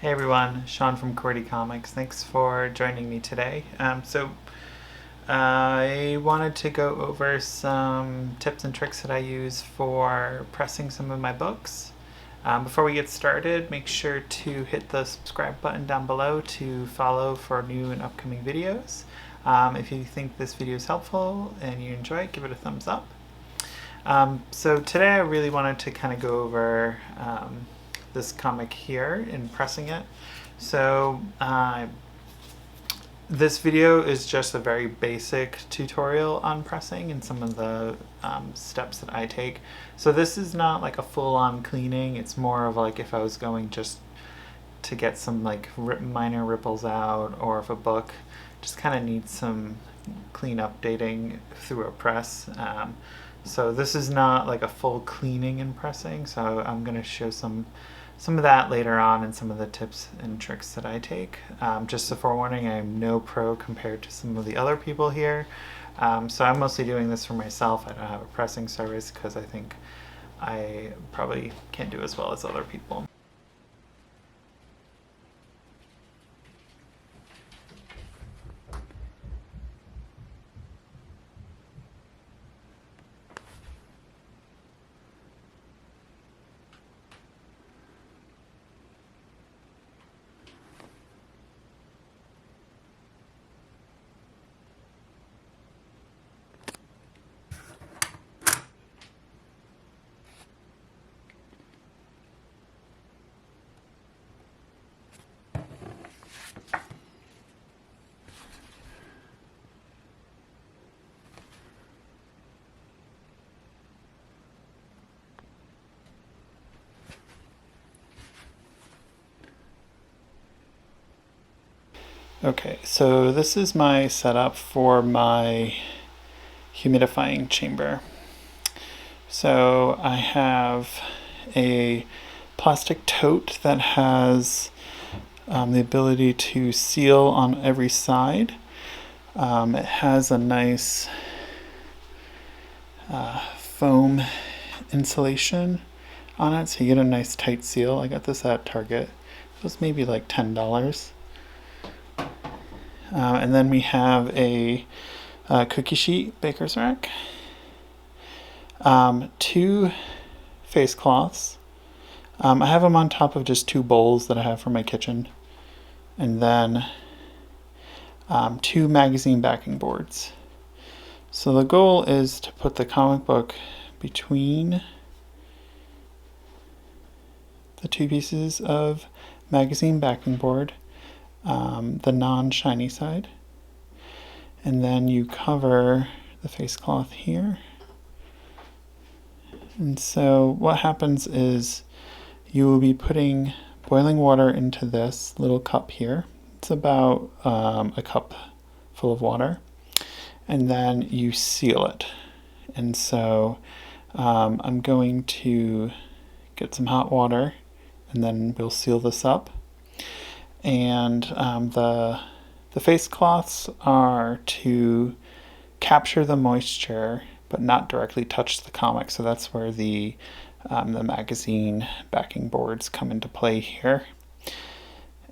Hey everyone, Sean from qwerty Comics. Thanks for joining me today. I wanted to go over some tips and tricks that I use for pressing some of my books. Before we get started, make sure to hit the subscribe button down below to follow for new and upcoming videos. If you think this video is helpful and you enjoy it, give it a thumbs up. So today I really wanted to kind of go over this comic here in pressing it. So this video is just a very basic tutorial on pressing and some of the steps that I take. So this is not like a full-on cleaning. It's more of like if I was going just to get some like minor ripples out, or if a book just kind of needs some clean updating through a press. So this is not like a full cleaning and pressing, so I'm going to show some of that later on and some of the tips and tricks that I take. Just a forewarning, I'm no pro compared to some of the other people here. So I'm mostly doing this for myself. I don't have a pressing service because I think I probably can't do as well as other people. Okay, so this is my setup for my humidifying chamber. So I have a plastic tote that has the ability to seal on every side. It has a nice foam insulation on it, so you get a nice tight seal. I got this at Target. It was maybe like $10. And then we have a cookie sheet baker's rack, 2 face cloths. I have them on top of just 2 bowls that I have for my kitchen, and then 2 magazine backing boards. So the goal is to put the comic book between the 2 pieces of magazine backing board, the non-shiny side, and then you cover the face cloth here. And so what happens is you will be putting boiling water into this little cup here. It's about a cup full of water, and then you seal it. And so I'm going to get some hot water, and then we'll seal this up. And the face cloths are to capture the moisture but not directly touch the comic, so that's where the magazine backing boards come into play here.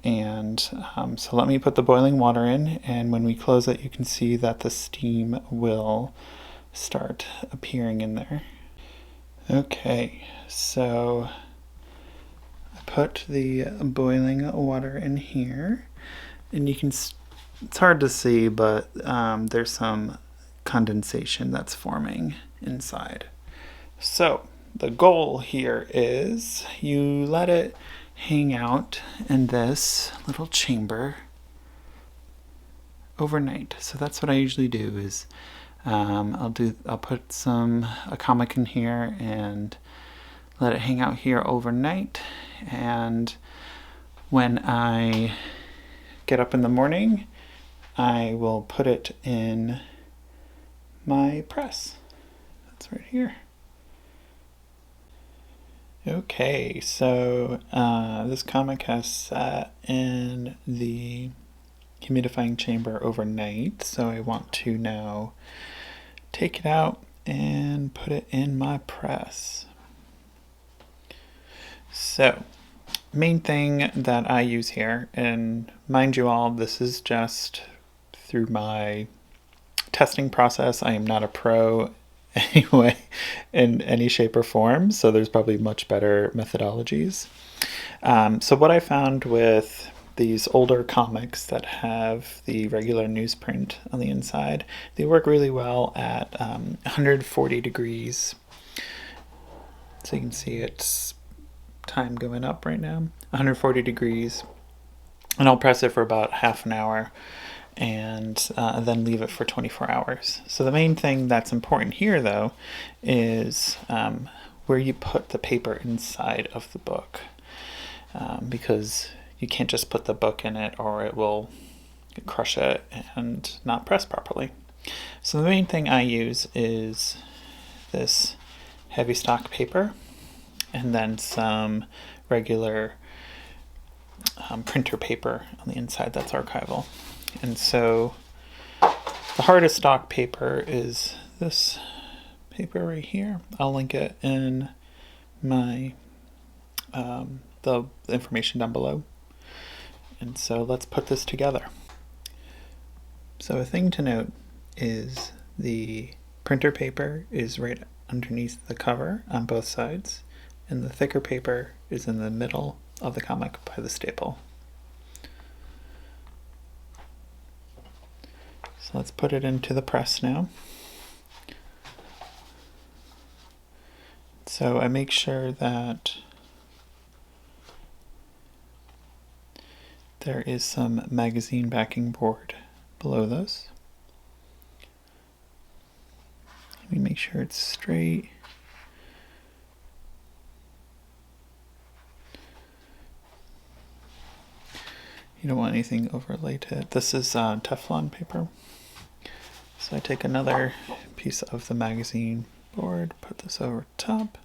And so let me put the boiling water in, and when we close it you can see that the steam will start appearing in there. Okay, so put the boiling water in here, and you can, it's hard to see, but there's some condensation that's forming inside. So the goal here is you let it hang out in this little chamber overnight. So that's what I usually do is I'll put a comic in here and let it hang out here overnight, and when I get up in the morning I will put it in my press. That's right here. Okay, so this comic has sat in the humidifying chamber overnight, so I want to now take it out and put it in my press. So main thing that I use here, and mind you all, this is just through my testing process. I am not a pro anyway in any shape or form, so there's probably much better methodologies. So what I found with these older comics that have the regular newsprint on the inside, they work really well at 140 degrees. So you can see it's time going up right now, 140 degrees. And I'll press it for about half an hour and then leave it for 24 hours. So the main thing that's important here, though, is where you put the paper inside of the book, because you can't just put the book in it or it will crush it and not press properly. So the main thing I use is this heavy stock paper and then some regular printer paper on the inside that's archival. And so the hardest stock paper is this paper right here. I'll link it in my the information down below. And so let's put this together. So a thing to note is the printer paper is right underneath the cover on both sides, and the thicker paper is in the middle of the comic by the staple. So let's put it into the press now. So I make sure that there is some magazine backing board below this. Let me make sure it's straight. You don't want anything overlaid to it. This is Teflon paper. So I take another piece of the magazine board, put this over top.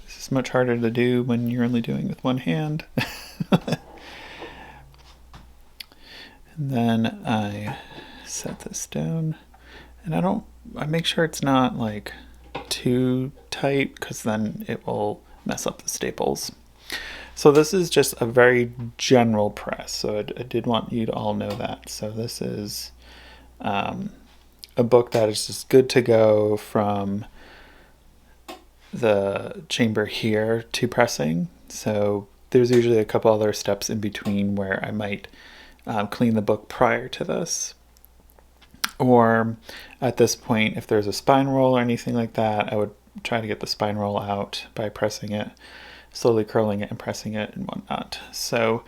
This is much harder to do when you're only doing with one hand. And then I set this down, and I make sure it's not like too tight, because then it will mess up the staples. So this is just a very general press, so I did want you to all know that. So this is a book that is just good to go from the chamber here to pressing. So there's usually a couple other steps in between where I might clean the book prior to this. Or at this point, if there's a spine roll or anything like that, I would try to get the spine roll out by pressing it, slowly curling it and pressing it and whatnot. So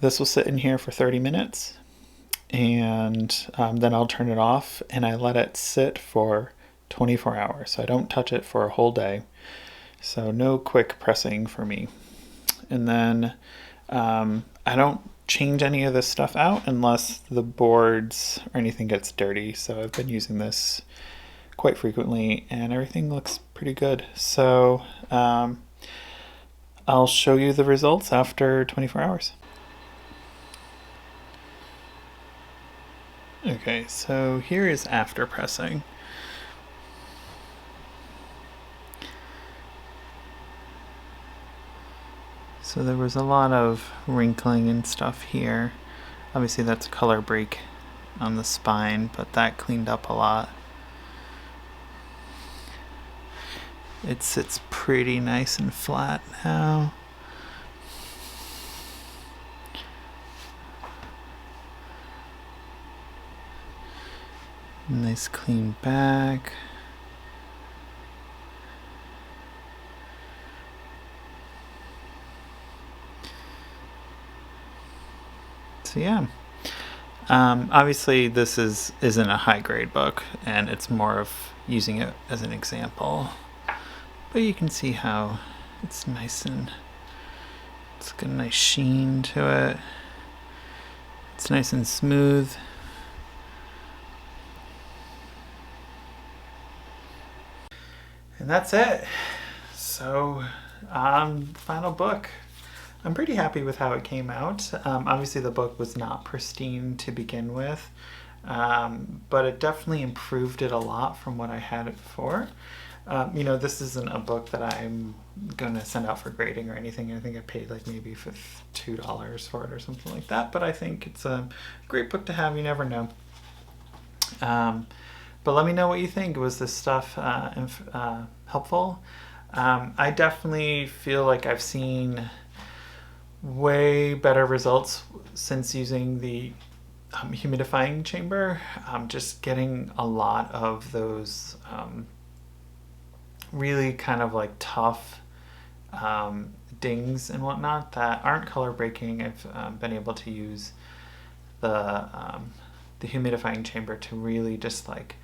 this will sit in here for 30 minutes, and then I'll turn it off and I let it sit for 24 hours. So I don't touch it for a whole day. So no quick pressing for me. And then I don't change any of this stuff out unless the boards or anything gets dirty. So I've been using this quite frequently and everything looks pretty good. So I'll show you the results after 24 hours. Okay, so here is after pressing. So there was a lot of wrinkling and stuff here. Obviously that's a color break on the spine, but that cleaned up a lot. It sits pretty nice and flat now. Nice clean back. So yeah, obviously this isn't a high grade book, and it's more of using it as an example. But you can see how it's nice and it's got a nice sheen to it. It's nice and smooth. And that's it. So, final book. I'm pretty happy with how it came out. Obviously the book was not pristine to begin with. but it definitely improved it a lot from what I had it before. You know, this isn't a book that I'm going to send out for grading or anything. I think I paid like maybe for $2 for it or something like that, but I think it's a great book to have. You never know. But let me know what you think. Was this stuff helpful? I definitely feel like I've seen way better results since using the humidifying chamber. Just getting a lot of those really kind of like tough dings and whatnot that aren't color breaking. I've been able to use the humidifying chamber to really just like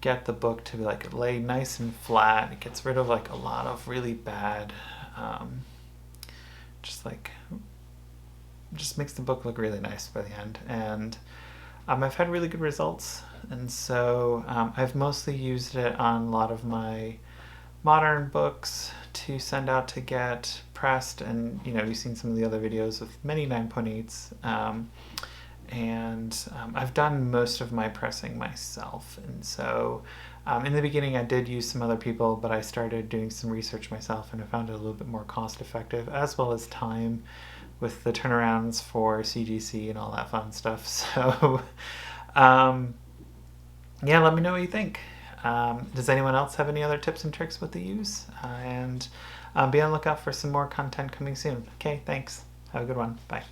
get the book to like lay nice and flat. It gets rid of like a lot of really bad just makes the book look really nice by the end. And I've had really good results, and so I've mostly used it on a lot of my modern books to send out to get pressed. And you know, you've seen some of the other videos with many 9.8s, and I've done most of my pressing myself. And so in the beginning I did use some other people, but I started doing some research myself, and I found it a little bit more cost effective, as well as time with the turnarounds for CGC and all that fun stuff. So yeah, let me know what you think. Does anyone else have any other tips and tricks what they use? And be on the lookout for some more content coming soon. Okay, thanks. Have a good one. Bye.